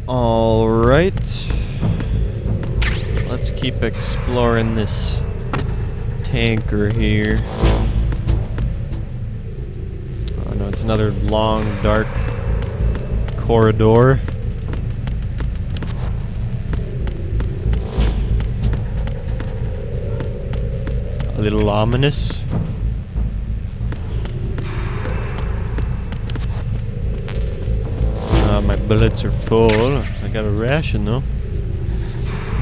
Alright. Let's keep exploring this tanker here. Oh no, it's another long, dark corridor. A little ominous. My bullets are full. I got a ration though.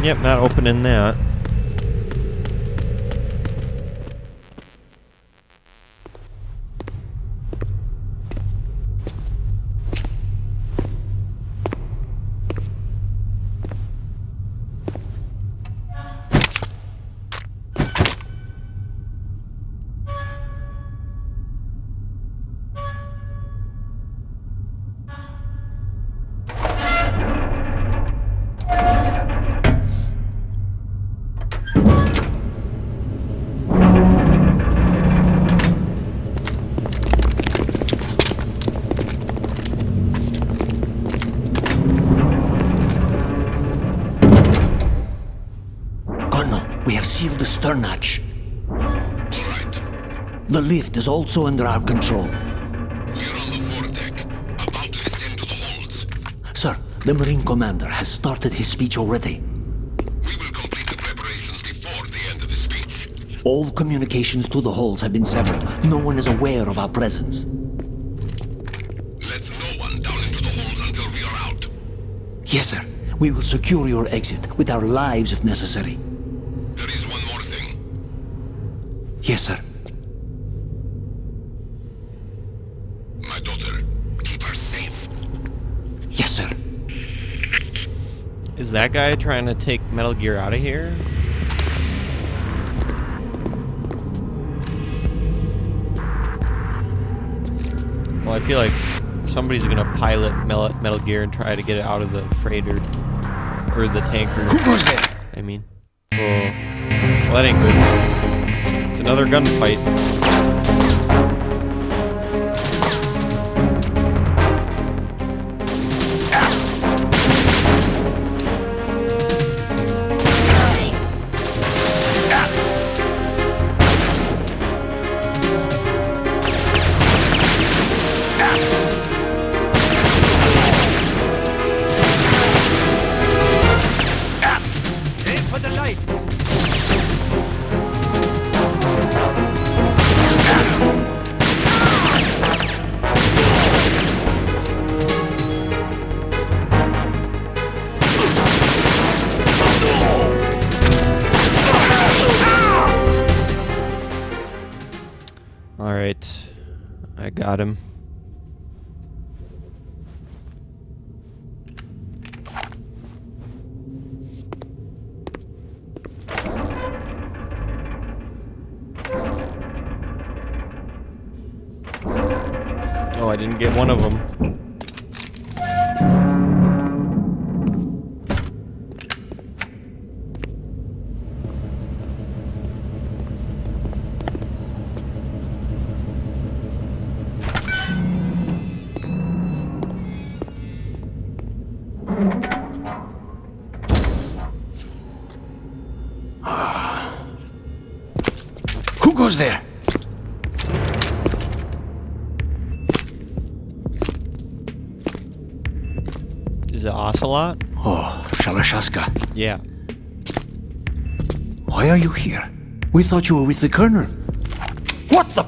Yep, not opening that. We have sealed the stern hatch. Alright. The lift is also under our control. We're on the foredeck, about to descend to the holds. Sir, the Marine Commander has started his speech already. We will complete the preparations before the end of the speech. All communications to the holds have been severed. No one is aware of our presence. Let no one down into the holds until we are out. Yes, sir. We will secure your exit with our lives if necessary. There is one more thing. Yes, sir. My daughter, keep her safe. Yes, sir. Is that guy trying to take Metal Gear out of here? Well, I feel like somebody's gonna pilot Metal Gear and try to get it out of the freighter or the tanker. Who goes there? I mean, well, that ain't good. It's another gunfight. Alright, I got him. Oh, I didn't get one of them. Who goes there? Is it Ocelot? Oh, Shalashaska. Yeah. Why are you here? We thought you were with the Colonel. What the?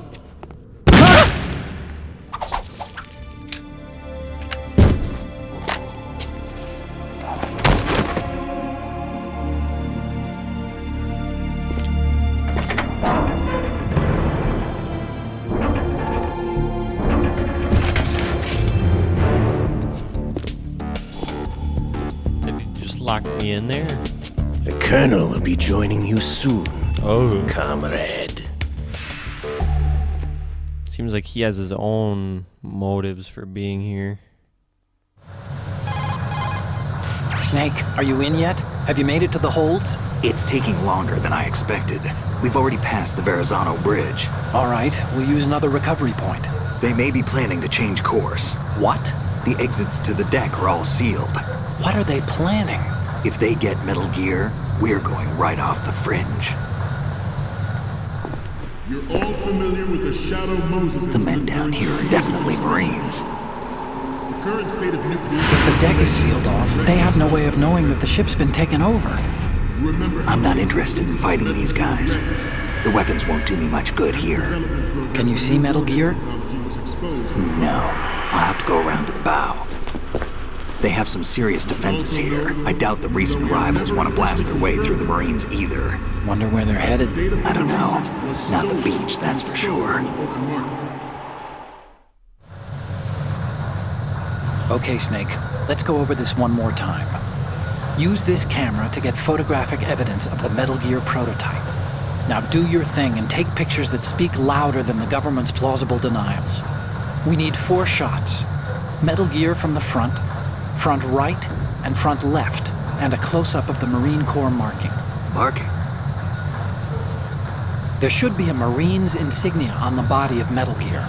Lock me in there. The Colonel will be joining you soon, Oh. comrade. Seems like he has his own motives for being here. Snake, are you in yet? Have you made it to the holds? It's taking longer than I expected. We've already passed the Verrazano Bridge. All right, we'll use another recovery point. They may be planning to change course. What? The exits to the deck are all sealed. What are they planning? If they get Metal Gear, we're going right off the fringe. You're all familiar with the Shadow Moses The men down here are definitely Marines. The current state of nuclear... If the deck is sealed off, they have no way of knowing that the ship's been taken over. I'm not interested in fighting these guys. The weapons won't do me much good here. Can you see Metal Gear? No. I'll have to go around to the bow. They have some serious defenses here. I doubt the recent arrivals want to blast their way through the Marines either. Wonder where they're headed. I don't know. Not the beach, that's for sure. Okay, Snake. Let's go over this one more time. Use this camera to get photographic evidence of the Metal Gear prototype. Now do your thing and take pictures that speak louder than the government's plausible denials. We need 4 shots. Metal Gear from the front right, and front left, and a close-up of the Marine Corps marking. Marking? There should be a Marine's insignia on the body of Metal Gear.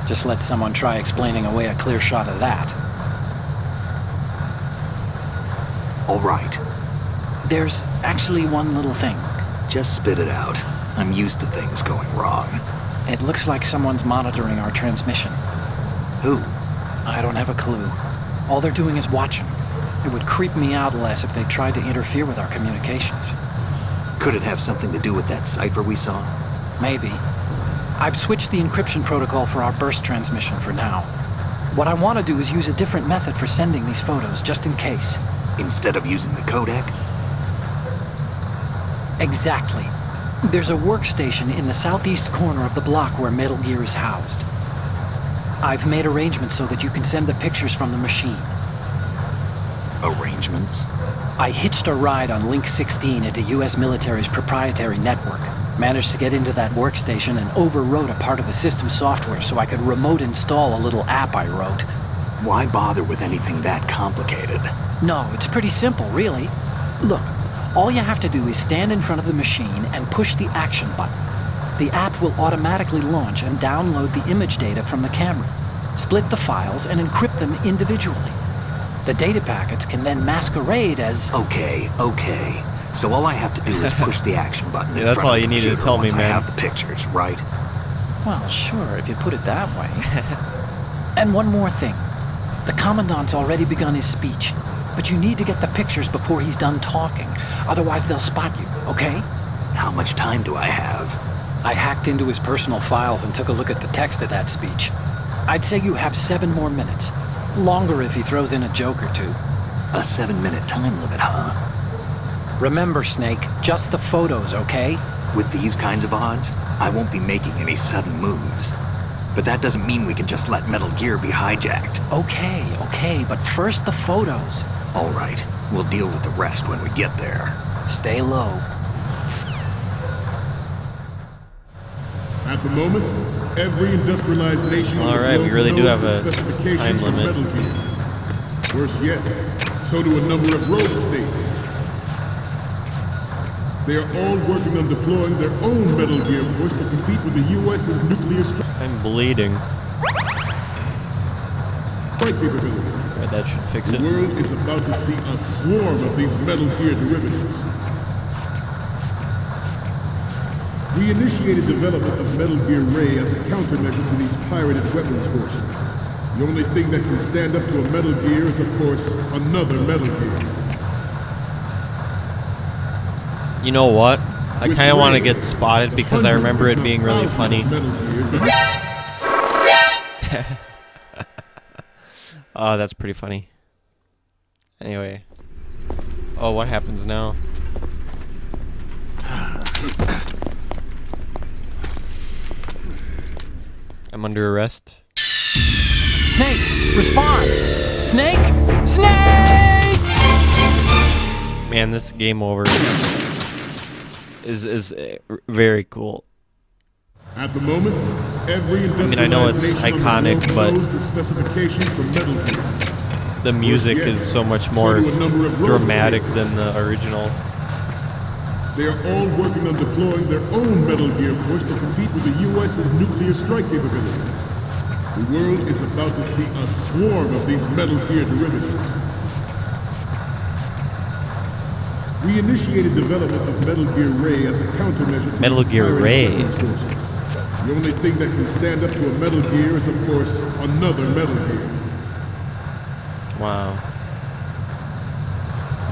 Just let someone try explaining away a clear shot of that. All right. There's actually one little thing. Just spit it out. I'm used to things going wrong. It looks like someone's monitoring our transmission. Who? I don't have a clue. All they're doing is watching. It would creep me out less if they tried to interfere with our communications. Could it have something to do with that cipher we saw? Maybe. I've switched the encryption protocol for our burst transmission for now. What I want to do is use a different method for sending these photos, just in case. Instead of using the codec? Exactly. There's a workstation in the southeast corner of the block where Metal Gear is housed. I've made arrangements so that you can send the pictures from the machine. Arrangements? I hitched a ride on Link 16 into US military's proprietary network. Managed to get into that workstation and overwrote a part of the system software so I could remote install a little app I wrote. Why bother with anything that complicated? No, it's pretty simple, really. Look, all you have to do is stand in front of the machine and push the action button. The app will automatically launch and download the image data from the camera, split the files, and encrypt them individually. The data packets can then masquerade as... Okay. So all I have to do is push the action button in that's front all of you the needed to computer tell me, once I man. have the pictures, right? Well, sure, if you put it that way. And one more thing. The Commandant's already begun his speech, but you need to get the pictures before he's done talking. Otherwise, they'll spot you, okay? How much time do I have? I hacked into his personal files and took a look at the text of that speech. I'd say you have 7 more minutes. Longer if he throws in a joke or two. A 7-minute time limit, huh? Remember, Snake, just the photos, okay? With these kinds of odds, I won't be making any sudden moves. But that doesn't mean we can just let Metal Gear be hijacked. Okay, but first the photos. All right, we'll deal with the rest when we get there. Stay low. At the moment, every industrialized nation... All right, we really do have a time limit. Metal Gear. Worse yet, so do a number of rogue states. They are all working on deploying their own Metal Gear force to compete with the U.S.'s nuclear strike I'm bleeding. capability. Right, that should fix The it. world is about to see a swarm of these Metal Gear derivatives. We initiated development of Metal Gear Ray as a countermeasure to these pirated weapons forces. The only thing that can stand up to a Metal Gear is, of course, another Metal Gear. You know what? I With kind of want to Ray, get spotted because I remember it being really funny. Oh, that's pretty funny. Anyway. Oh, what happens now? I'm under arrest. Snake, respond! Snake! Snake! Man, this game over is very cool. At the moment, every I know it's iconic, but the specifications for Metal Gear. the music is so much more dramatic than the original. They are all working on deploying their own Metal Gear force to compete with the U.S.'s nuclear strike capability. The world is about to see a swarm of these Metal Gear derivatives. We initiated development of Metal Gear Ray as a countermeasure to Metal these Gear pirated Ray. weapons forces. The only thing that can stand up to a Metal Gear is, of course, another Metal Gear. Wow.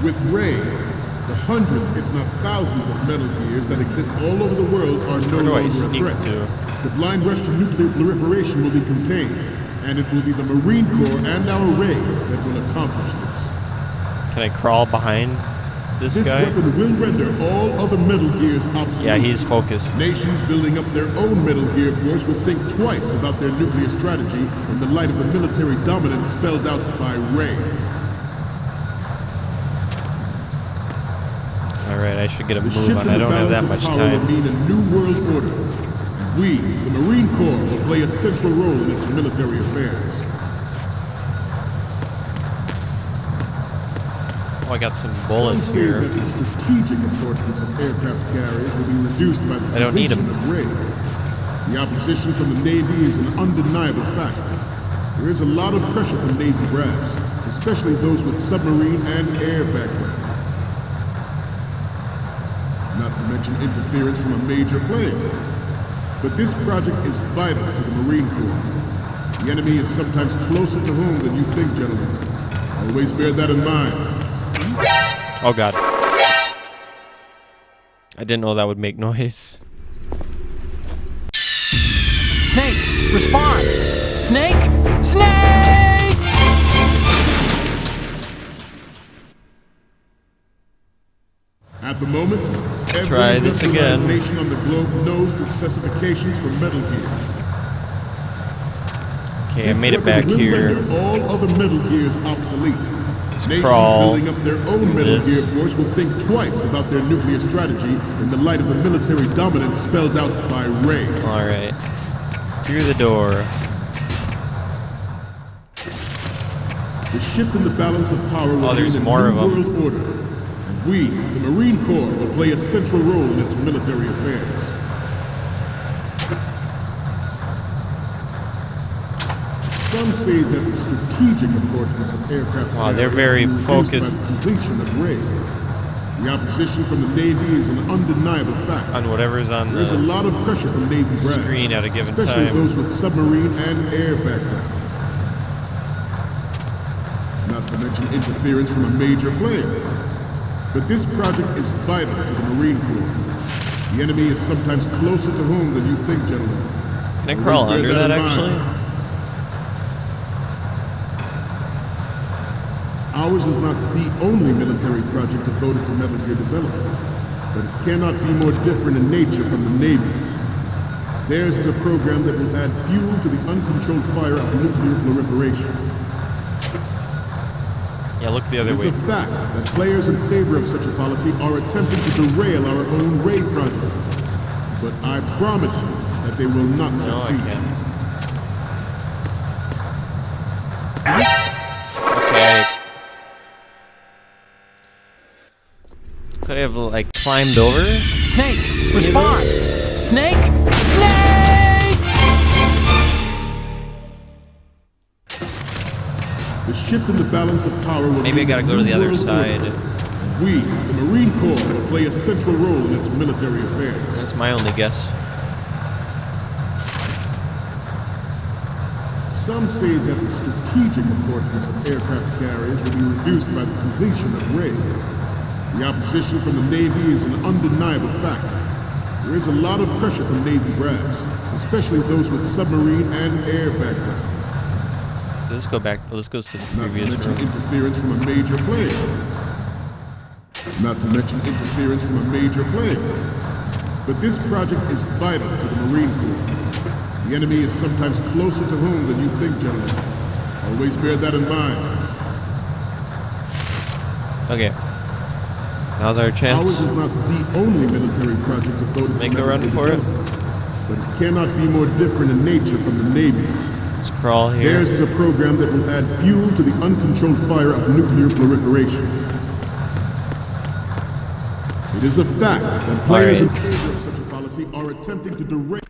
With Ray, the hundreds, if not thousands, of Metal Gears that exist all over the world are no Where do I longer a sneak threat. to? The blind rush to nuclear proliferation will be contained, and it will be the Marine Corps and our Ray that will accomplish this. Can I crawl behind this This guy? weapon will render all other Metal Gears obsolete. Yeah, he's focused. Nations building up their own Metal Gear force will think twice about their nuclear strategy in the light of the military dominance spelled out by Ray. Alright, I should get a The move shift on. in I the don't have that balance much of power will time. mean a new world order. And we, the Marine Corps, will play a central role in its military affairs. Oh, I got some Some bullets say here. that the strategic importance of aircraft carriers will be reduced by the I don't need completion of Ray. The opposition from the Navy is an undeniable fact. There is a lot of pressure from Navy brass, especially those with submarine and air background. Not to mention interference from a major player. But this project is vital to the Marine Corps. The enemy is sometimes closer to home than you think, gentlemen. Always bear that in mind. Oh god. I didn't know that would make noise. Snake, respond! Snake! Snake! At the moment, every try this industrialized again. nation on the globe knows the specifications for Metal Gear. Okay, I This made it weapon back will here. render all other Metal Gears obsolete. Nations crawl building up their own through Metal this. Gear force will think twice about their nuclear strategy in the light of the military dominance spelled out by Ray. Alright. Through the door. The shift in the balance of power will there's mean a more new of 'em. world order. And we, the Marine Corps, will play a central role in its military affairs. Some say that the strategic importance of aircraft Wow, they're carriers very will be reduced focused. by the completion of Ray. The opposition from the Navy is an undeniable fact. On whatever's on There's a the lot of pressure from Navy brass, screen at a given especially time. those with submarine and air background. Not to mention interference from a major player. But this project is vital to the Marine Corps. The enemy is sometimes closer to home than you think, gentlemen. Can I Always crawl bear under that that in mind. actually? Ours is not the only military project devoted to Metal Gear development, but it cannot be more different in nature from the Navy's. Theirs is a program that will add fuel to the uncontrolled fire of nuclear proliferation. Yeah, look the other It's way. a fact that players in favor of such a policy are attempting to derail our own Ray project. But I promise you that they will not No, I succeed. can't. Okay. Could I have like climbed over? Snake, Any of respond! this? Snake! Snake! The shift in the balance of power will Maybe I mean gotta a go to new the other world side. order. We, the Marine Corps, will play a central role in its military affairs. That's my only guess. Some say that the strategic importance of aircraft carriers will be reduced by the completion of Ray. The opposition from the Navy is an undeniable fact. There is a lot of pressure from Navy brass, especially those with submarine and air background. Let's go back. This goes to the Not to previous mention room. interference from a major player. Not to mention interference from a major player. But this project is vital to the Marine Corps. The enemy is sometimes closer to home than you think, gentlemen. Always bear that in mind. Okay. Now's our Ours chance. is not the only military project devoted Make to a run Metal for Gear it. development, but it cannot be more different in nature from the Navy's. Let's crawl here. Theirs is a program that will add fuel to the uncontrolled fire of nuclear proliferation. It is a fact that players in favor of such a policy are attempting to derail.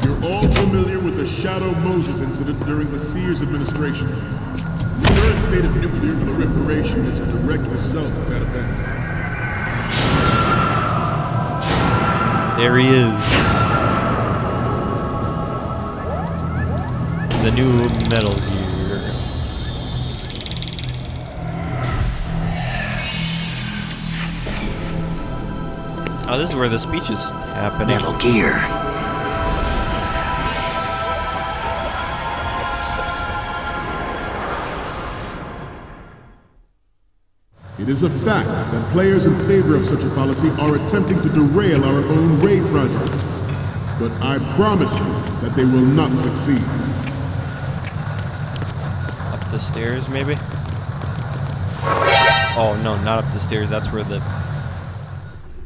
Your familiar with the Shadow Moses incident during the Sears administration. The current state of nuclear proliferation is a direct result of that event. There he is. The new Metal Gear. Oh, this is where the speech is happening. Metal Gear. It is a fact that players in favor of such a policy are attempting to derail our own raid project. But I promise you that they will not succeed. Up the stairs, maybe? Oh, no, not up the stairs. That's where the...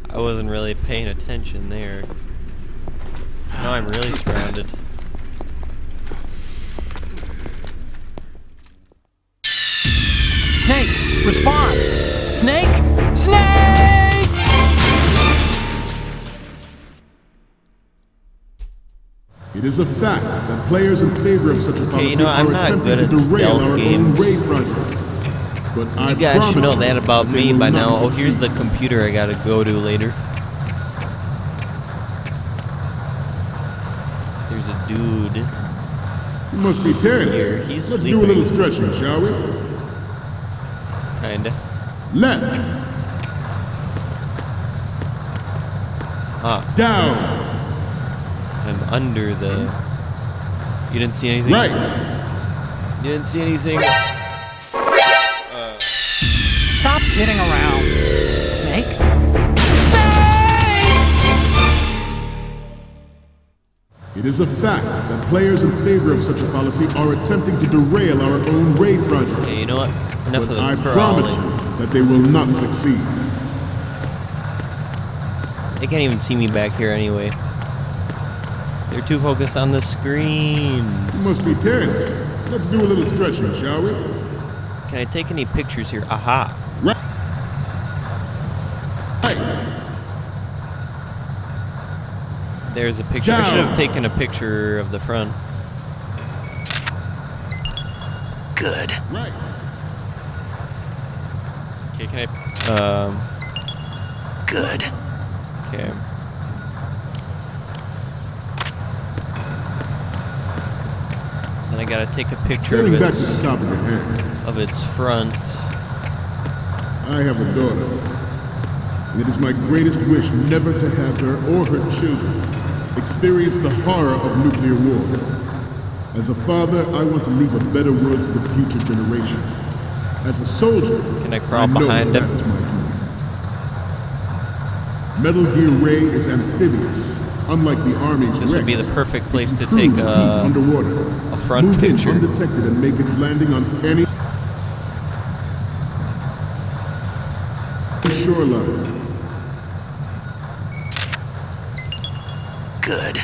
I wasn't really paying attention there. Now I'm really surrounded. Snake, respond! Snake! Snake! It is a fact that players in favor of such a policy you know, I'm are not attempting good to at derail stealth our own games. raid project. But I You guys should promise know you that about they me will by not now. Oh, succeed. here's the computer I gotta go to later. There's a dude. You must be tense. Here, he's Let's sleeping. do a little stretching, shall we? Kinda. Left. Ah, Down. I'm under the... You didn't see anything? Right. You didn't see anything? Stop kidding around. Snake? It is a fact that players in favor of such a policy are attempting to derail our own raid project. Okay, you know what? Enough But of I the promise crawling. you that they will not succeed. They can't even see me back here anyway. They're too focused on the screens. You must be tense. Let's do a little stretching, shall we? Can I take any pictures here? Aha. Right. Right. There's a picture. I Down. should have taken a picture of the front. Good. Right. Okay, can I... Good. Okay. Then I gotta take a picture Getting of back to its, the topic at hand. of its front. I have a daughter. And it is my greatest wish never to have her or her children experience the horror of nuclear war. As a father, I want to leave a better world for the future generation. As a soldier, Can I crawl know behind that him? is my duty. Metal Gear Ray is amphibious, unlike the Army's This would be Rex. the perfect place It to can take cruise a deep underwater, front move picture. in undetected and make its landing on any shoreline. Good.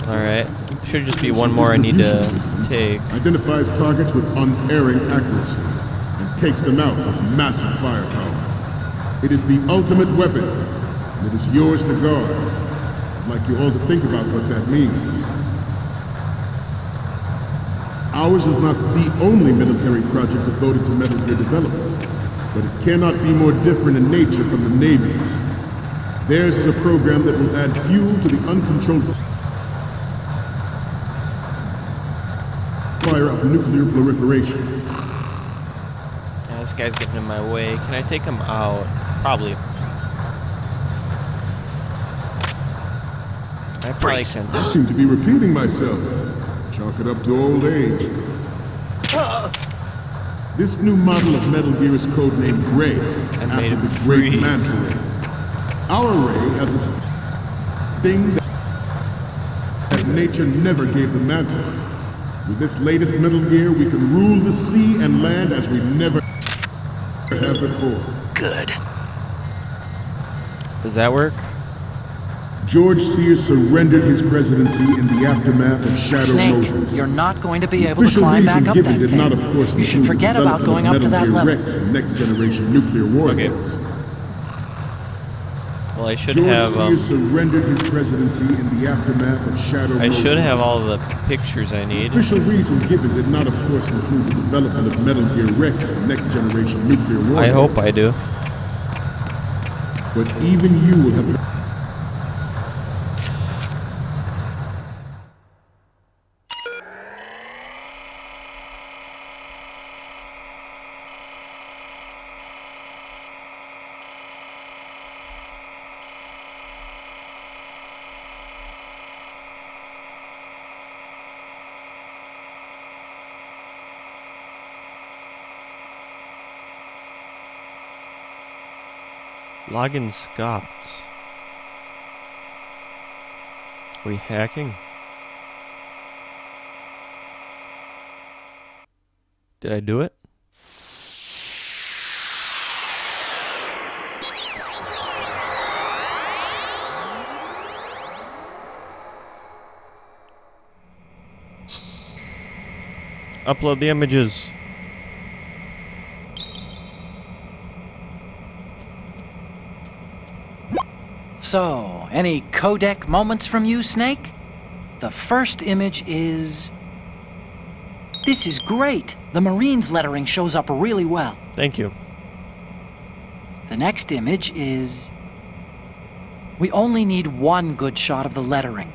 Alright. Should just be one more I need to take. Identifies targets with unerring accuracy and takes them out with massive firepower. It is the ultimate weapon, and it is yours to guard. I'd like you all to think about what that means. Ours is not the only military project devoted to Metal Gear development, but it cannot be more different in nature from the Navy's. Theirs is a program that will add fuel to the uncontrolled fire of nuclear proliferation. Yeah, this guy's getting in my way. Can I take him out? Probably. I probably can. I seem to be repeating myself. Chalk it up to old age. This new model of Metal Gear is codenamed Ray, made after him the great freeze. Manta Ray. Our Ray has a thing that nature never gave the Manta. With this latest Metal Gear, we can rule the sea and land as we never have before. Good. Does that work? George Sears surrendered his presidency in the aftermath of Shadow Snake, Moses. you're not going to be able to Official climb back reason up given that did thing. not, of course, You should include the forget about development going of up to Metal that Gear level. Rex and next generation nuclear warheads. Well, Well, I should George have. Sears surrendered his presidency in the aftermath of Shadow I should Moses. have all the pictures I need. The official reason given did not, of course, include the development of Metal Gear Rex and next-generation nuclear warheads. I hope I do. But even you will have... Logan Scott. Are we hacking? Did I do it? Upload the images. So, any codec moments from you, Snake? The first image is... This is great! The Marines lettering shows up really well. Thank you. The next image is... We only need one good shot of the lettering.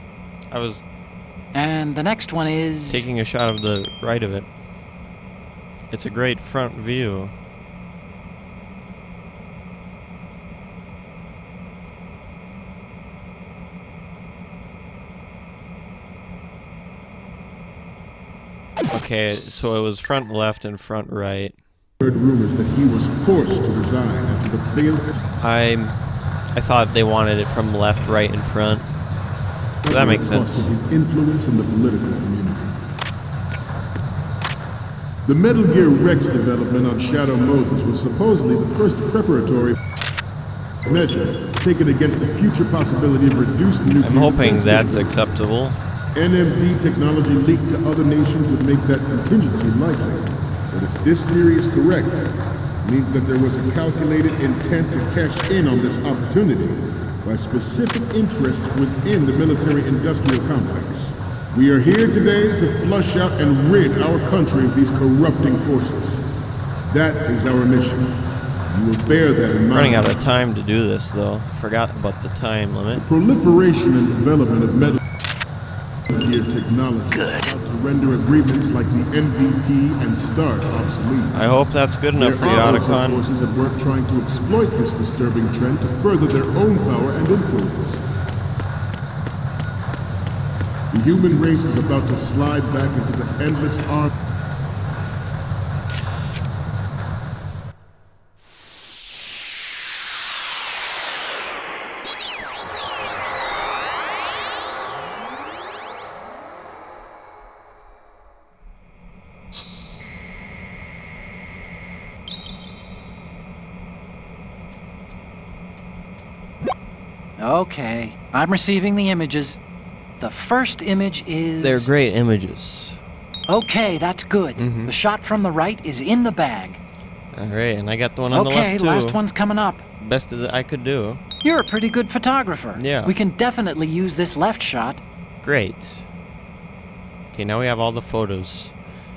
I was And the next one is... taking a shot of the right of it. It's a great front view. Okay, so it was front left and front right. heard rumors that he was forced to resign after the failed... I thought they wanted it from left, right, and front. That makes sense. His influence in the political community. The Metal Gear Rex development on Shadow Moses was supposedly the first preparatory measure taken against the future possibility of reduced nuclear... I'm hoping defense that's capability. acceptable. NMD technology leaked to other nations would make that contingency likely. But if this theory is correct, it means that there was a calculated intent to cash in on this opportunity by specific interests within the military-industrial complex. We are here today to flush out and rid our country of these corrupting forces. That is our mission. You will bear that in mind. Running out of time to do this, though. Forgot about the time limit. Proliferation and development of Metal Gear technology about to render agreements like the NPT and START obsolete. I hope that's good enough for you, There are also Otacon. forces at work trying to exploit this disturbing trend to further their own power and influence. The human race is about to slide back into the endless arc. Okay, I'm receiving the images. The first image is... They're great images. Okay, that's good. The shot from the right is in the bag. Alright, and I got the one on the Okay, left, too. last one's coming up. Best as I could do. You're a pretty good photographer. Yeah. We can definitely use this left shot. Great. Okay, now we have all the photos.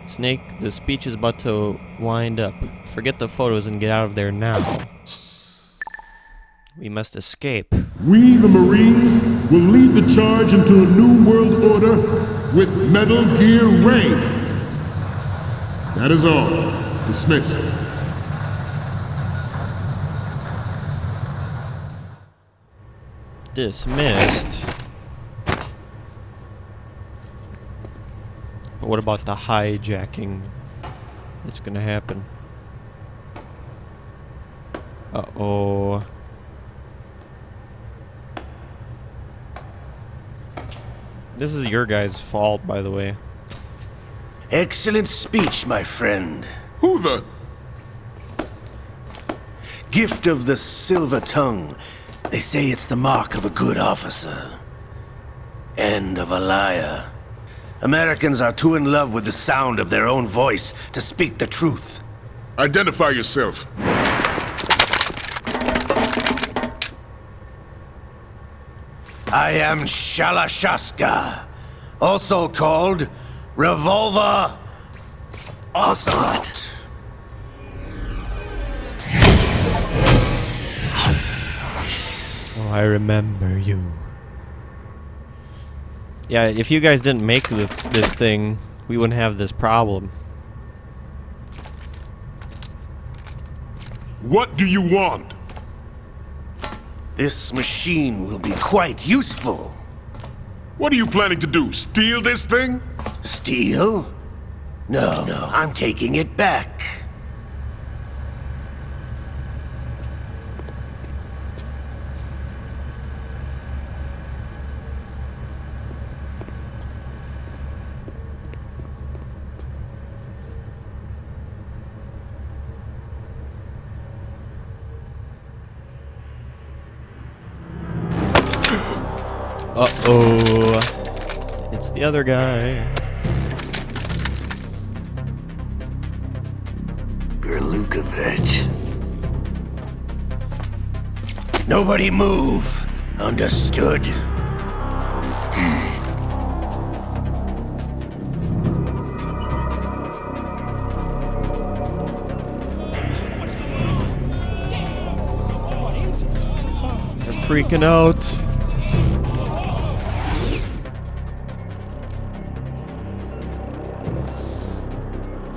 Snake, the speech is about to wind up. Forget the photos and get out of there now. We must escape. We, the Marines, will lead the charge into a new world order with Metal Gear Ray. That is all. Dismissed. Dismissed. But what about the hijacking that's gonna happen? Uh-oh. This is your guys' fault, by the way. Excellent speech, my friend. Who the... Gift of the silver tongue. They say it's the mark of a good officer. And of a liar. Americans are too in love with the sound of their own voice to speak the truth. Identify yourself. I am Shalashaska, also called Revolver Ocelot. Oh, I remember you. Yeah, if you guys didn't make this thing, we wouldn't have this problem. What do you want? This machine will be quite useful. What are you planning to do? Steal this thing? Steal? No, I'm taking it back. Uh-oh. It's the other guy. Gerlukovich. Nobody move. Understood? They're freaking out.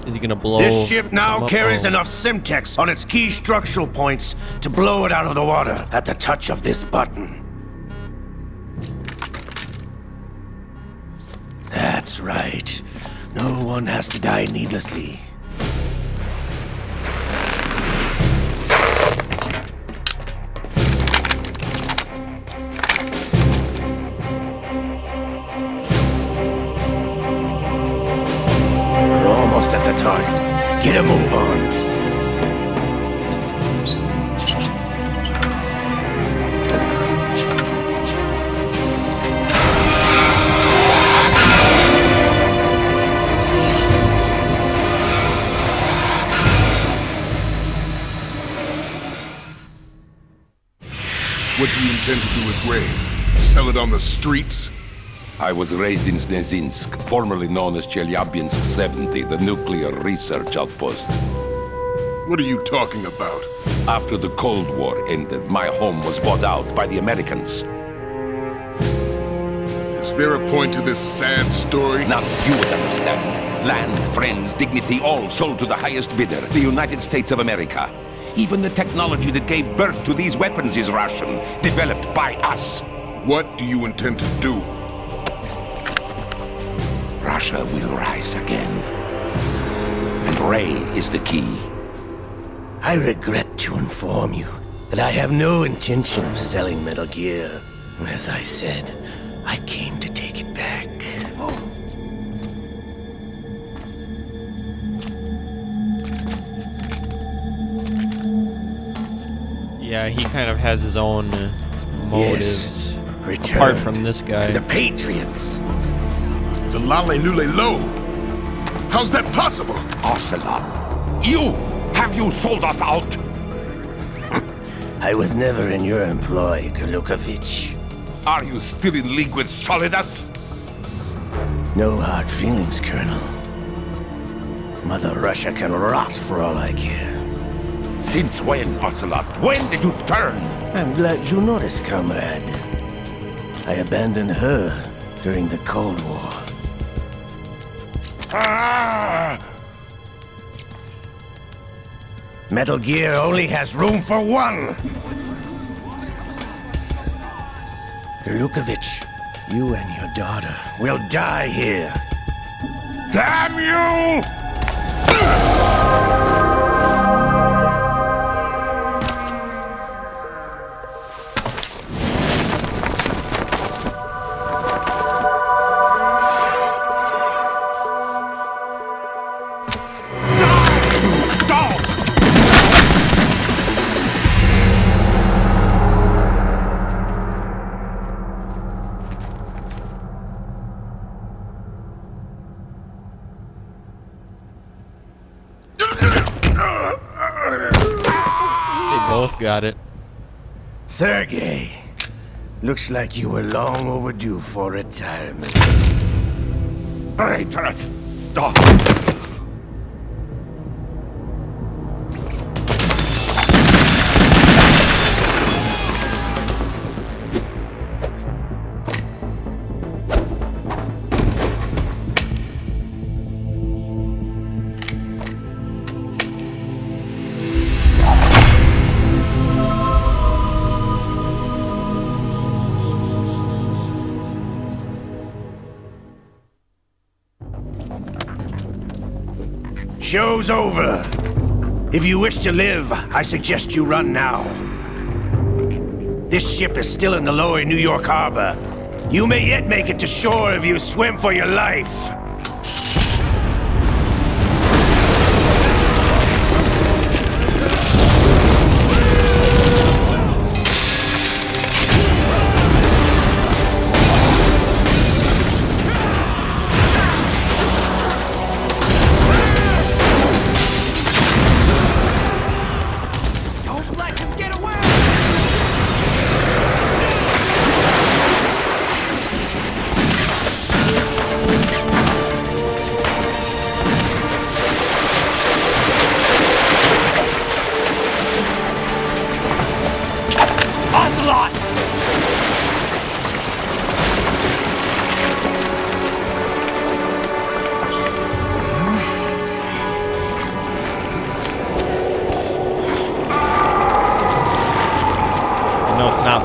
Is he gonna blow? This ship now up? carries Oh. enough Simtex on its key structural points to blow it out of the water at the touch of this button. That's right. No one has to die needlessly. We're almost at the target. Get a move on. What do you intend to do with Ray? Sell it on the streets? I was raised in Snezinsk, formerly known as Chelyabinsk 70, the nuclear research outpost. What are you talking about? After the Cold War ended, my home was bought out by the Americans. Is there a point to this sad story? Now you would understand. Land, friends, dignity, all sold to the highest bidder, the United States of America. Even the technology that gave birth to these weapons is Russian, developed by us. What do you intend to do? Russia will rise again. And Ray is the key. I regret to inform you that I have no intention of selling Metal Gear. As I said, I came to take it back. Yeah, he kind of has his own motives. Return Apart from this to guy. the Patriots. The Lale Lule Lo? How's that possible? Ocelot, you! Have you sold us out? I was never in your employ, Gerlukovich. Are you still in league with Solidus? No hard feelings, Colonel. Mother Russia can rot for all I care. Since when, Ocelot? When did you turn? I'm glad you noticed, comrade. I abandoned her during the Cold War. Ah! Metal Gear only has room for one! Gerlukovich, you and your daughter will die here. Damn you! They both got it. Sergei, Looks like you were long overdue for retirement. Traitorous dog! Show's over. If you wish to live, I suggest you run now. This ship is still in the lower New York harbor. You may yet make it to shore if you swim for your life.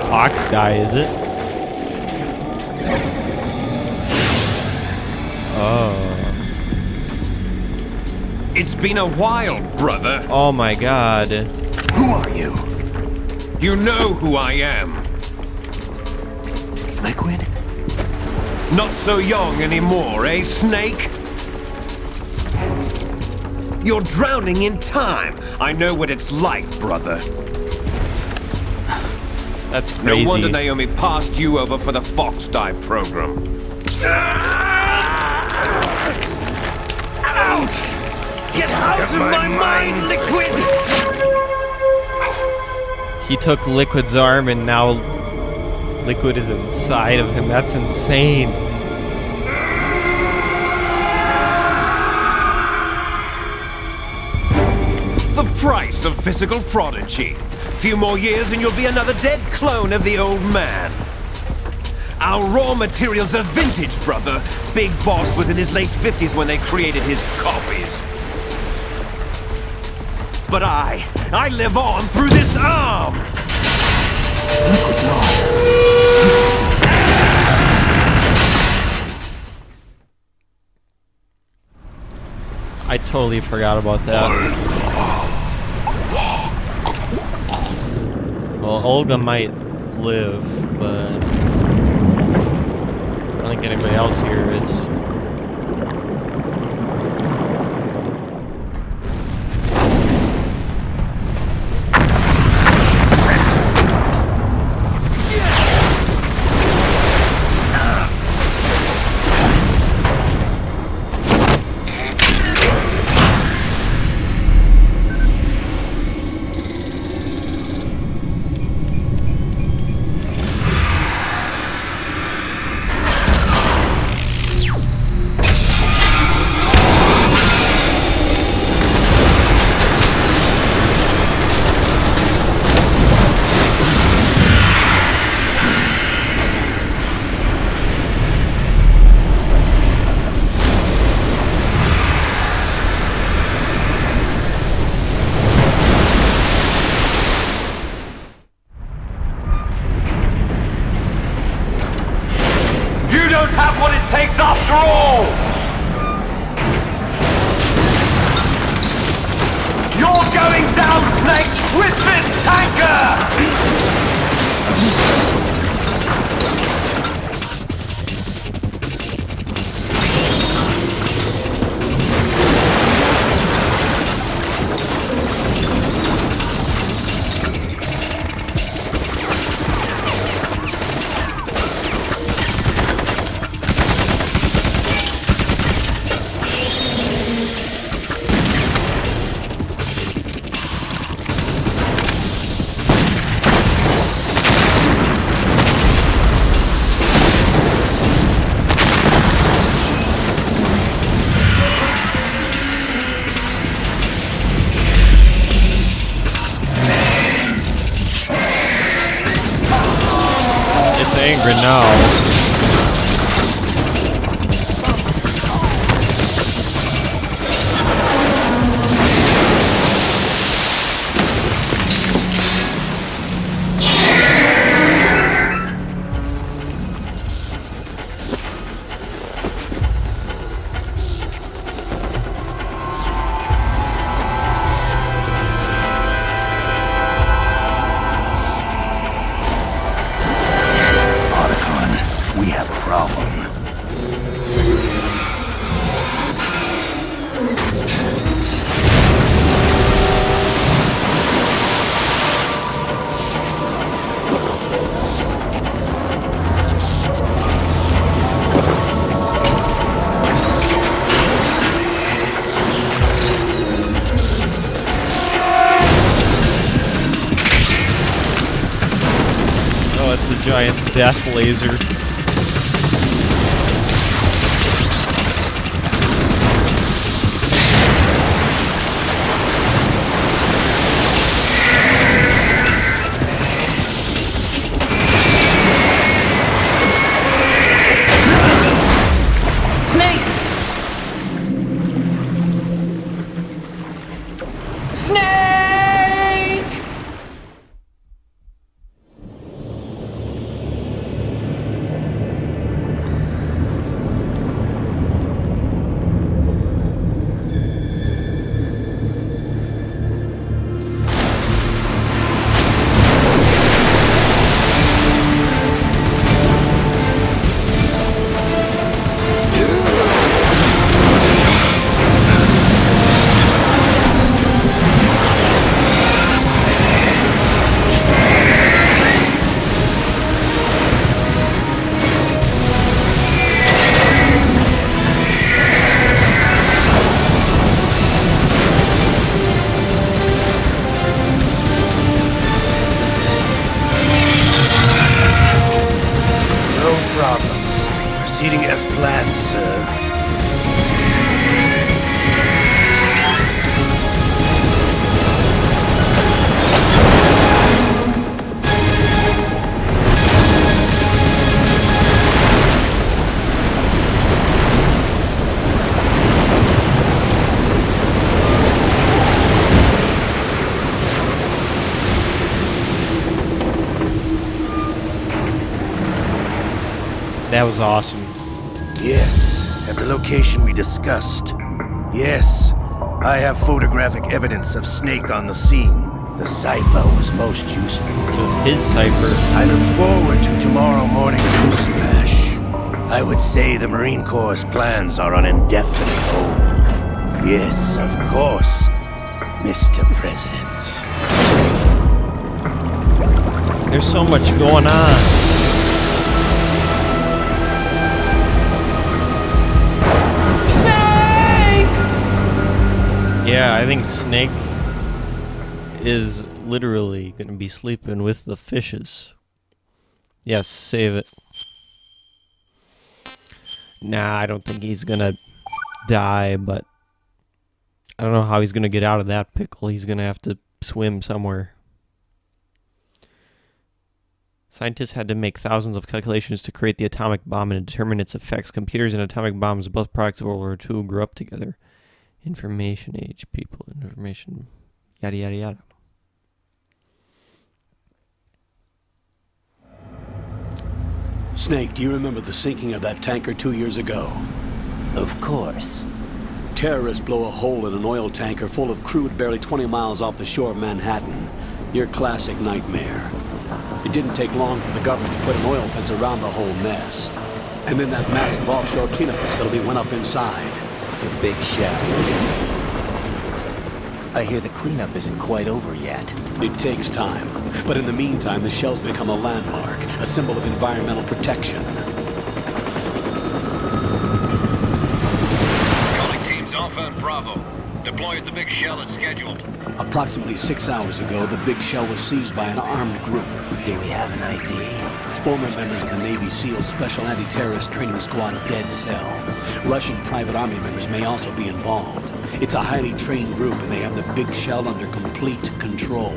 Fox die, is it? Oh. It's been a while, brother. Oh my god. Who are you? You know who I am. Liquid? Not so young anymore, eh, Snake? You're drowning in time. I know what it's like, brother. That's crazy. No wonder Naomi passed you over for the Fox Dive program. Ouch! Get out of my mind, Liquid! He took Liquid's arm and now Liquid is inside of him. That's insane. The price of physical prodigy. Few more years and you'll be another dead clone of the old man. Our raw materials are vintage, brother. Big Boss was in his late 50s when they created his copies. But I live on through this arm! Liquid's arm. I totally forgot about that. Well, Olga might live, but I don't think anybody else here is. After all! You're going down, Snake, with this tanker! angry now. We have a problem. Oh, it's a giant death laser. Problems. Proceeding as planned, sir. That was awesome. Yes, at the location we discussed. Yes, I have photographic evidence of Snake on the scene. The cipher was most useful. It was his cipher. I look forward to tomorrow morning's news flash. I would say the Marine Corps' plans are on indefinite hold. Yes, of course, Mr. President. There's so much going on. Yeah, I think Snake is literally gonna be sleeping with the fishes. Yes, save it. Nah, I don't think he's gonna die, but I don't know how he's gonna get out of that pickle. He's gonna have to swim somewhere. Scientists had to make thousands of calculations to create the atomic bomb and determine its effects. Computers and atomic bombs, both products of World War II, grew up together. Information age people, information, yada yada yada. Snake, do you remember the sinking of that tanker 2 years ago? Of course. Terrorists blow a hole in an oil tanker full of crude barely 20 miles off the shore of Manhattan. Your classic nightmare. It didn't take long for the government to put an oil fence around the whole mess. And then that massive offshore cleanup facility went up inside. The big shell. I hear the cleanup isn't quite over yet. It takes time. But in the meantime, the shell's become a landmark, a symbol of environmental protection. Calling teams Alpha and Bravo. Deploy at the big shell as scheduled. Approximately 6 hours ago, the big shell was seized by an armed group. Do we have an ID? Former members of the Navy SEAL Special Anti-Terrorist Training Squad Dead Cell. Russian private army members may also be involved. It's a highly trained group and they have the big shell under complete control.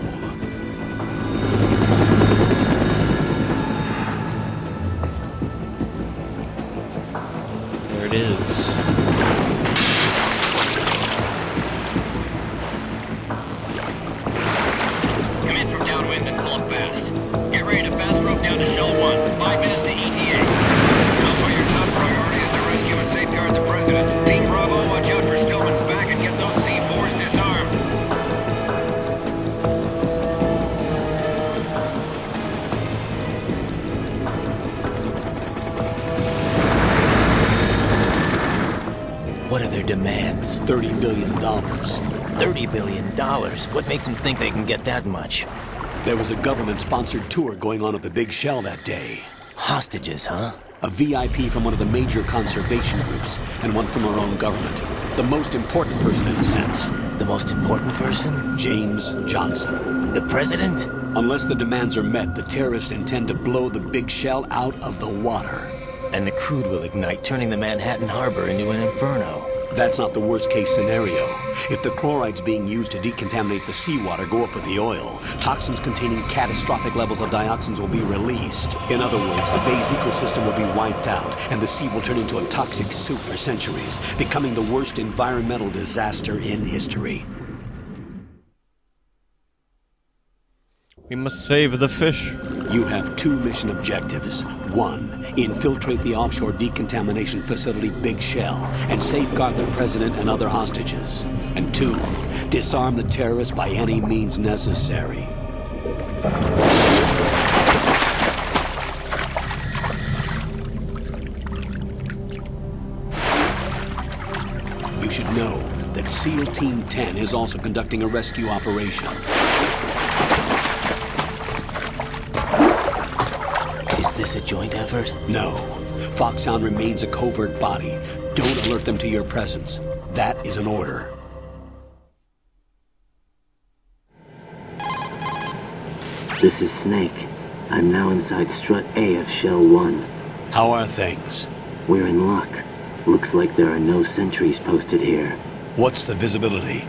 $30 billion. $30 billion? What makes them think they can get that much? There was a government-sponsored tour going on at the Big Shell that day. Hostages, huh? A VIP from one of the major conservation groups, and one from our own government. The most important person in a sense. The most important person? James Johnson. The president? Unless the demands are met, the terrorists intend to blow the Big Shell out of the water. And the crude will ignite, turning the Manhattan Harbor into an inferno. That's not the worst-case scenario. If the chlorides being used to decontaminate the seawater go up with the oil, toxins containing catastrophic levels of dioxins will be released. In other words, the bay's ecosystem will be wiped out, and the sea will turn into a toxic soup for centuries, becoming the worst environmental disaster in history. We must save the fish. You have 2 mission objectives. 1, infiltrate the offshore decontamination facility Big Shell and safeguard the president and other hostages. And 2, disarm the terrorists by any means necessary. You should know that SEAL Team 10 is also conducting a rescue operation. Is this a joint effort? No. Foxhound remains a covert body. Don't alert them to your presence. That is an order. This is Snake. I'm now inside Strut A of Shell 1. How are things? We're in luck. Looks like there are no sentries posted here. What's the visibility?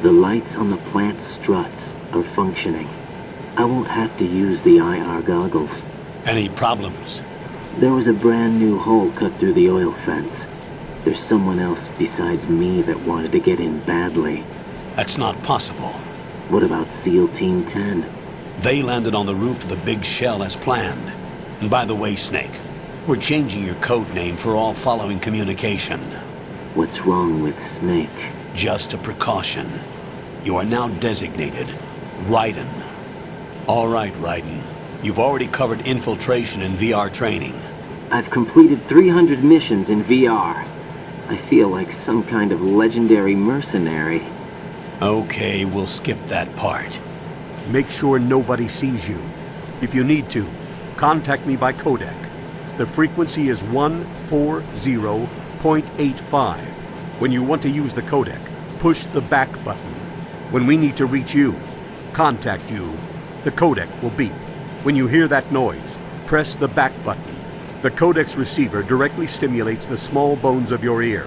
The lights on the plant struts are functioning. I won't have to use the IR goggles. Any problems? There was a brand new hole cut through the oil fence. There's someone else besides me that wanted to get in badly. That's not possible. What about SEAL Team 10? They landed on the roof of the Big Shell as planned. And by the way, Snake, we're changing your code name for all following communication. What's wrong with Snake? Just a precaution. You are now designated Raiden. All right, Raiden. You've already covered infiltration and VR training. I've completed 300 missions in VR. I feel like some kind of legendary mercenary. Okay, we'll skip that part. Make sure nobody sees you. If you need to, contact me by codec. The frequency is 140.85. When you want to use the codec, push the back button. When we need to reach you, contact you, the codec will beep. When you hear that noise, press the back button. The codec's receiver directly stimulates the small bones of your ear.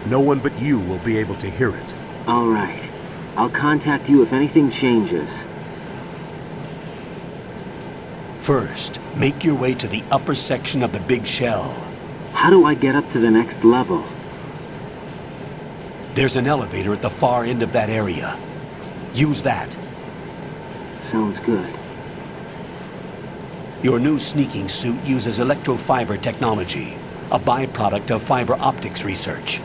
No one but you will be able to hear it. All right. I'll contact you if anything changes. First, make your way to the upper section of the Big Shell. How do I get up to the next level? There's an elevator at the far end of that area. Use that. Sounds good. Your new sneaking suit uses electrofiber technology, a byproduct of fiber optics research.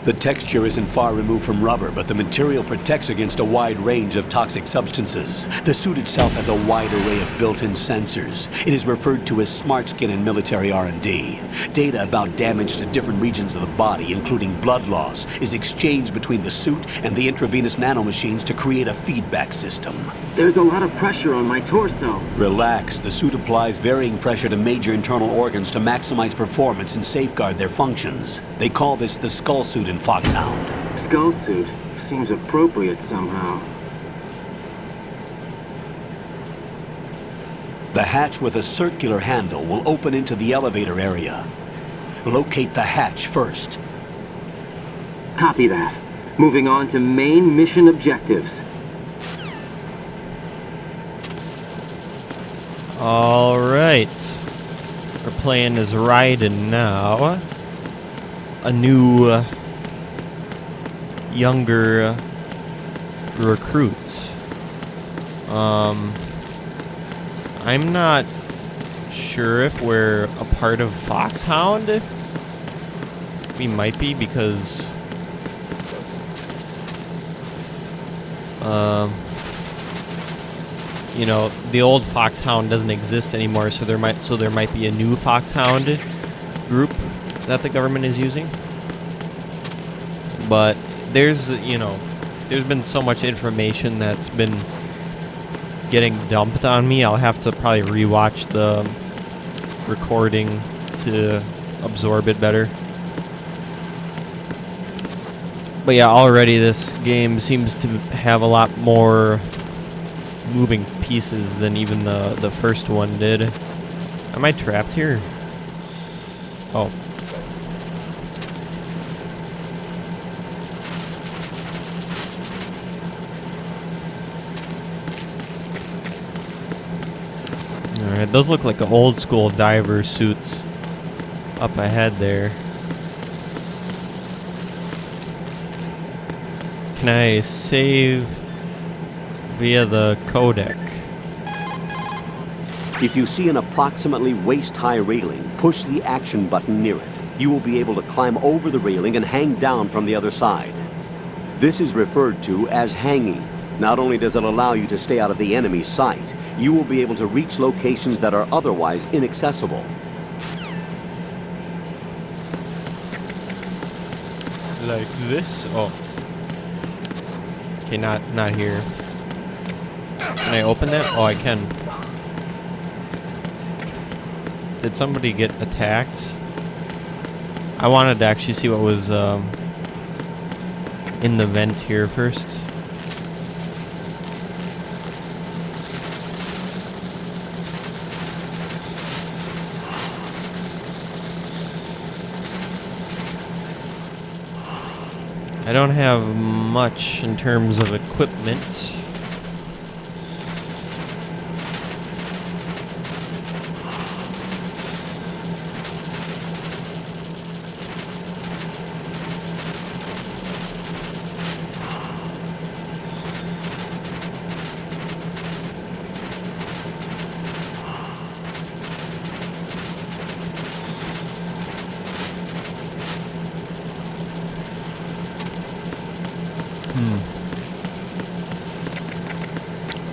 The texture isn't far removed from rubber, but the material protects against a wide range of toxic substances. The suit itself has a wide array of built-in sensors. It is referred to as smart skin in military R&D. Data about damage to different regions of the body, including blood loss, is exchanged between the suit and the intravenous nanomachines to create a feedback system. There's a lot of pressure on my torso. Relax. The suit applies varying pressure to major internal organs to maximize performance and safeguard their functions. They call this the skull suit in Foxhound. Skull suit seems appropriate somehow. The hatch with a circular handle will open into the elevator area. Locate the hatch first. Copy that. Moving on to main mission objectives. All right. We're playing as Raiden now. A new, younger recruit. I'm not sure if we're a part of Foxhound. We might be because you know, the old Foxhound doesn't exist anymore, so there might be a new Foxhound group that the government is using. but there's, you know, there's been so much information that's been getting dumped on me. I'll have to probably rewatch the recording to absorb it better. But yeah, already this game seems to have a lot more moving pieces than even the first one did. Am I trapped here? Oh. Alright, those look like old school diver suits up ahead there. Can I save via the codec? If you see an approximately waist-high railing, push the action button near it. You will be able to climb over the railing and hang down from the other side. This is referred to as hanging. Not only does it allow you to stay out of the enemy's sight, you will be able to reach locations that are otherwise inaccessible. Like this? Oh. Okay, not here. Can I open that? Oh, I can. Did somebody get attacked? I wanted to actually see what was in the vent here first. I don't have much in terms of equipment.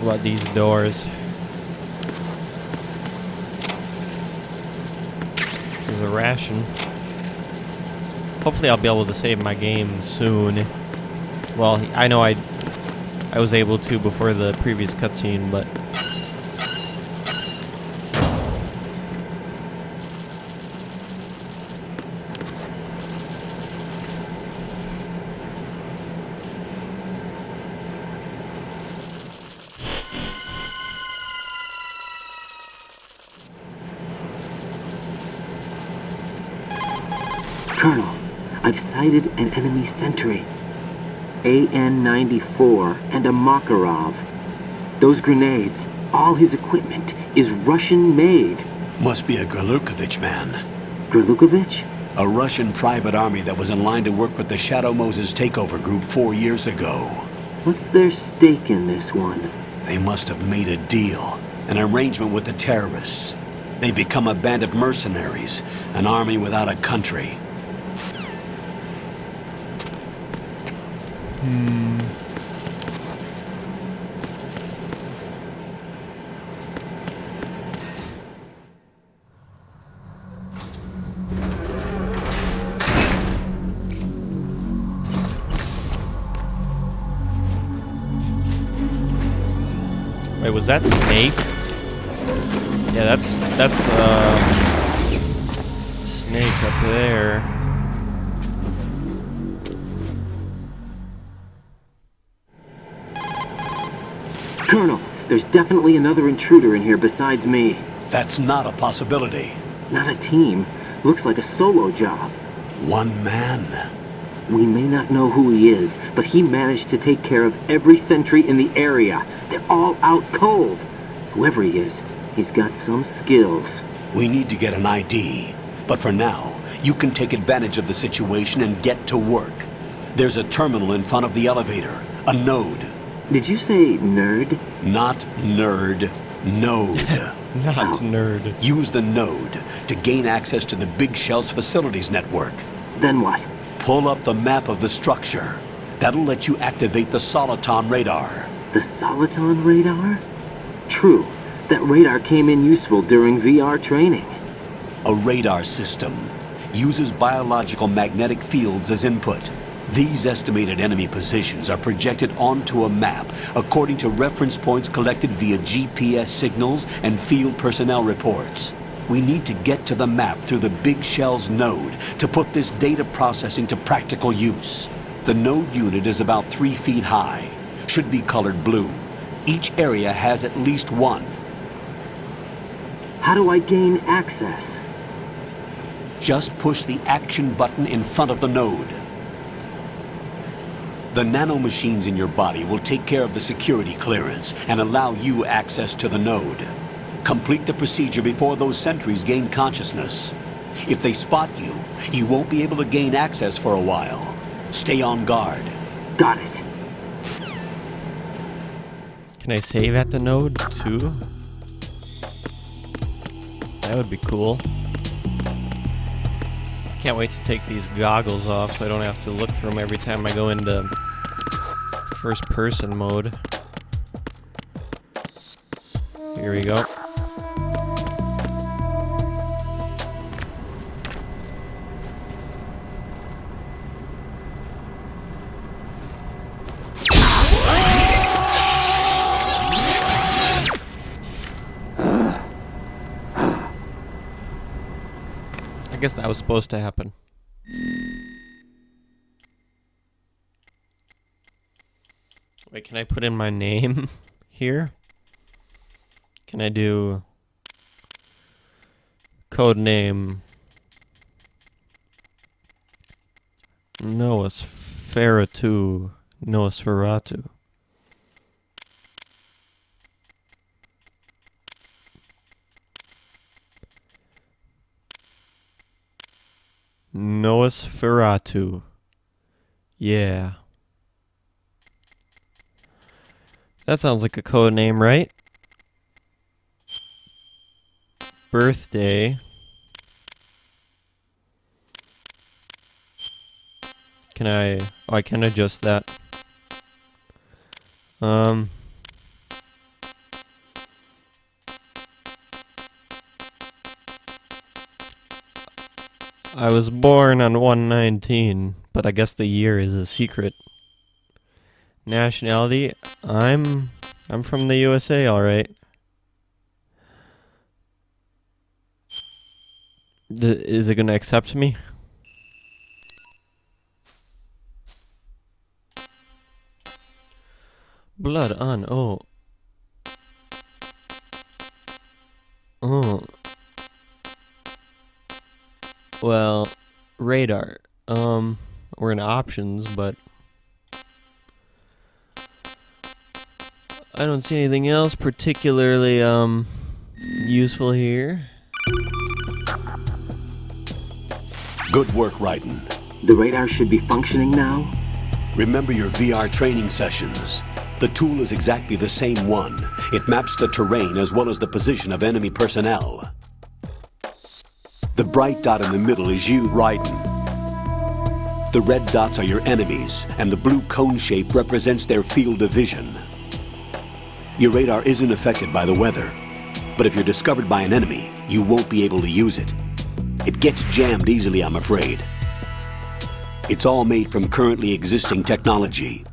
What about these doors? There's a ration. Hopefully I'll be able to save my game soon. Well, I know I was able to before the previous cutscene, but Colonel, I've sighted an enemy sentry. AN-94 and a Makarov. Those grenades, all his equipment, is Russian-made. Must be a Gerlukovich man. Gerlukovich? A Russian private army that was in line to work with the Shadow Moses takeover group 4 years ago. What's their stake in this one? They must have made a deal, an arrangement with the terrorists. They become a band of mercenaries, an army without a country. wait, was that Snake? Yeah, that's Snake up there. Colonel, there's definitely another intruder in here besides me. That's not a possibility. Not a team. Looks like a solo job. One man. We may not know who he is, but he managed to take care of every sentry in the area. They're all out cold. Whoever he is, he's got some skills. We need to get an ID. But for now, you can take advantage of the situation and get to work. There's a terminal in front of the elevator. A node. Did you say nerd? Not nerd. Node. Not nerd. Use the node to gain access to the Big Shell's facilities network. Then what? Pull up the map of the structure. That'll let you activate the Soliton radar. The Soliton radar? True. That radar came in useful during VR training. A radar system uses biological magnetic fields as input. These estimated enemy positions are projected onto a map according to reference points collected via GPS signals and field personnel reports. We need to get to the map through the Big Shell's node to put this data processing to practical use. The node unit is about 3 feet high, should be colored blue. Each area has at least one. How do I gain access? Just push the action button in front of the node. The nanomachines in your body will take care of the security clearance and allow you access to the node. Complete the procedure before those sentries gain consciousness. If they spot you, you won't be able to gain access for a while. Stay on guard. Got it. Can I save at the node too? That would be cool. Can't wait to take these goggles off so I don't have to look through them every time I go into first person mode. Here we go. I guess that was supposed to happen. Wait, can I put in my name here? Can I do code name Noahsferatu? Noahsferatu. Noahsferatu. Yeah. That sounds like a code name, right? Birthday. Can I... Oh, I can adjust that. I was born on 1/19, but I guess the year is a secret. Nationality, I'm from the USA, all right. Is it gonna accept me? Blood on, oh. Well, radar. We're in options, but I don't see anything else particularly useful here. Good work, Raiden. The radar should be functioning now? Remember your VR training sessions. The tool is exactly the same one. It maps the terrain as well as the position of enemy personnel. The bright dot in the middle is you, Raiden. The red dots are your enemies, and the blue cone shape represents their field of vision. Your radar isn't affected by the weather, but if you're discovered by an enemy, you won't be able to use it. It gets jammed easily, I'm afraid. It's all made from currently existing technology.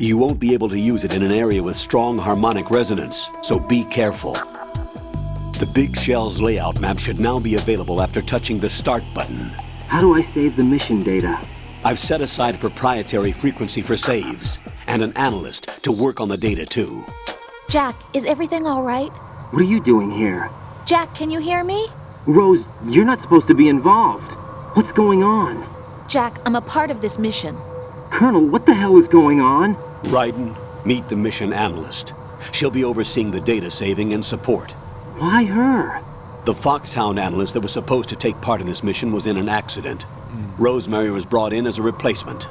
You won't be able to use it in an area with strong harmonic resonance, so be careful. The Big Shell's layout map should now be available after touching the Start button. How do I save the mission data? I've set aside a proprietary frequency for saves, and an analyst to work on the data too. Jack, is everything all right? What are you doing here? Jack, can you hear me? Rose, you're not supposed to be involved. What's going on? Jack, I'm a part of this mission. Colonel, what the hell is going on? Raiden, meet the mission analyst. She'll be overseeing the data saving and support. Why her? The Foxhound analyst that was supposed to take part in this mission was in an accident. Rosemary was brought in as a replacement.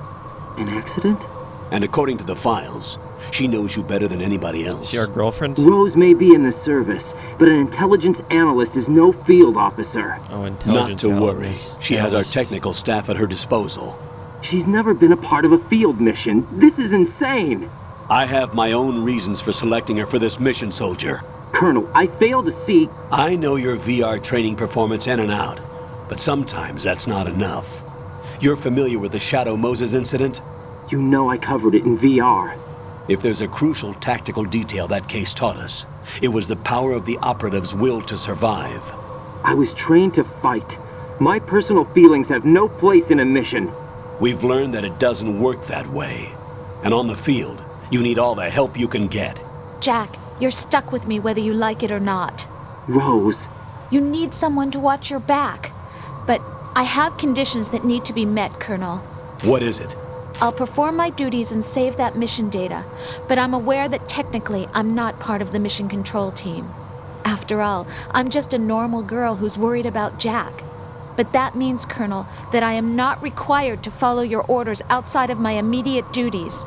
An accident? And according to the files, she knows you better than anybody else. Your girlfriend? Rose may be in the service, but an intelligence analyst is no field officer. Oh, intelligence. Not to worry. She has our technical staff at her disposal. She's never been a part of a field mission. This is insane. I have my own reasons for selecting her for this mission, soldier. Colonel, I fail to see... I know your VR training performance in and out, but sometimes that's not enough. You're familiar with the Shadow Moses incident? You know I covered it in VR. If there's a crucial tactical detail that case taught us, it was the power of the operative's will to survive. I was trained to fight. My personal feelings have no place in a mission. We've learned that it doesn't work that way. And on the field, you need all the help you can get. Jack, you're stuck with me whether you like it or not. Rose. You need someone to watch your back. But I have conditions that need to be met, Colonel. What is it? I'll perform my duties and save that mission data, but I'm aware that technically I'm not part of the mission control team. After all, I'm just a normal girl who's worried about Jack. But that means, Colonel, that I am not required to follow your orders outside of my immediate duties.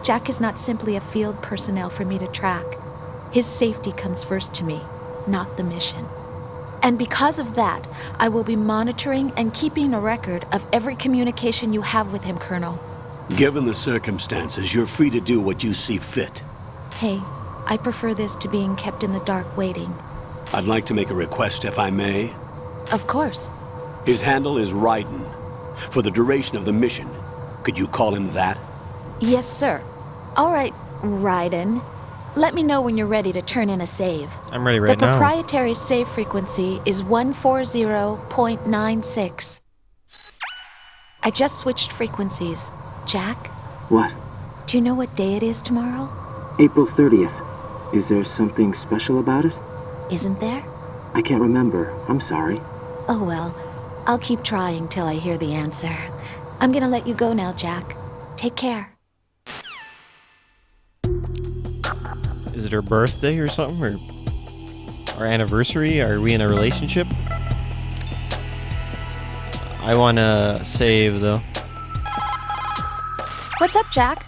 Jack is not simply a field personnel for me to track. His safety comes first to me, not the mission. And because of that, I will be monitoring and keeping a record of every communication you have with him, Colonel. Given the circumstances, you're free to do what you see fit. Hey, I prefer this to being kept in the dark waiting. I'd like to make a request, if I may. Of course. His handle is Raiden. For the duration of the mission, could you call him that? Yes, sir. All right, Raiden. Let me know when you're ready to turn in a save. I'm ready right now. now. The proprietary save frequency is 140.96. I just switched frequencies. Jack? What? Do you know what day it is tomorrow? April 30th. Is there something special about it? Isn't there? I can't remember. I'm sorry. Oh well. I'll keep trying till I hear the answer. I'm gonna let you go now, Jack. Take care. Is it her birthday or something? Or our anniversary? Are we in a relationship? I wanna save though. What's up, Jack?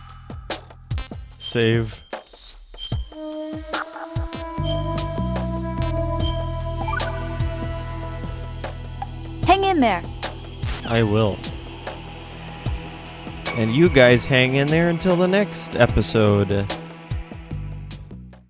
Save. Hang in there. I will. And you guys hang in there until the next episode.